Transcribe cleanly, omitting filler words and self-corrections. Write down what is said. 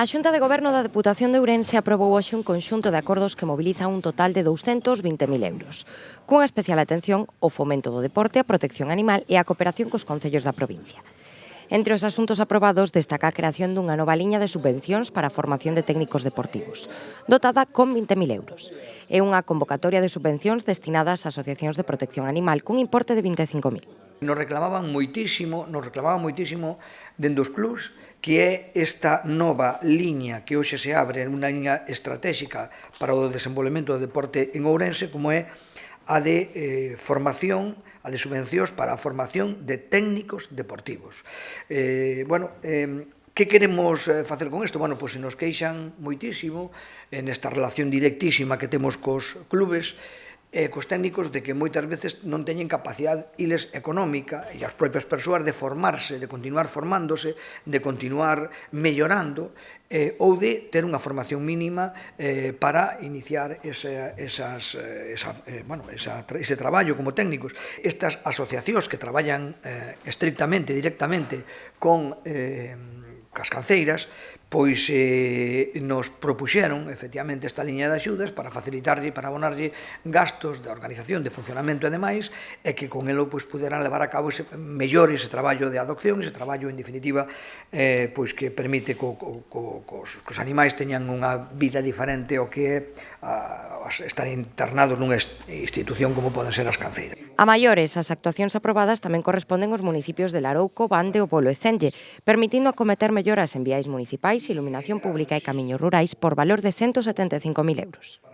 A Xunta de Goberno da Deputación de Ourense aprobou hoxe un conxunto de acordos que mobiliza un total de 220.000 euros, cunha especial atención ao fomento do deporte, a protección animal e a cooperación cos concellos da provincia. Entre os asuntos aprobados destaca a creación dunha nova liña de subvencións para a formación de técnicos deportivos, dotada con 20.000 euros, e unha convocatoria de subvencións destinadas a asociacións de protección animal cun importe de 25.000. Nos reclamaban moitísimo dende os clubs que é esta nova liña que hoxe se abre, unha liña estratégica para o desenvolvemento do deporte en Ourense, como é a de formación, a de subvencións para a formación de técnicos deportivos. Que queremos facer con isto? Pois se nos queixan moitísimo nesta relación directísima que temos cos clubes, cos técnicos, de que moitas veces non teñen capacidade iles económica e as propias persoas de formarse, de continuar formándose, de continuar mellorando ou de ter unha formación mínima para iniciar ese traballo como técnicos. Estas asociacións que traballan estrictamente, directamente con as canceiras, pois nos propuxeron, efectivamente, esta liña de axudas para facilitarlle, para abonarlle gastos de organización, de funcionamento e demais, e que con elo pois puderan levar a cabo ese traballo de adopción, ese traballo, en definitiva, pois que permite que os animais teñan unha vida diferente ao que estar internados nunha institución como poden ser as canceiras. A maiores, as actuacións aprobadas tamén corresponden aos municipios de Larouco, Bande, O Polo e Celle, permitindo acometer melloras en viais municipais, iluminación pública e camiños rurais por valor de 175.000 euros.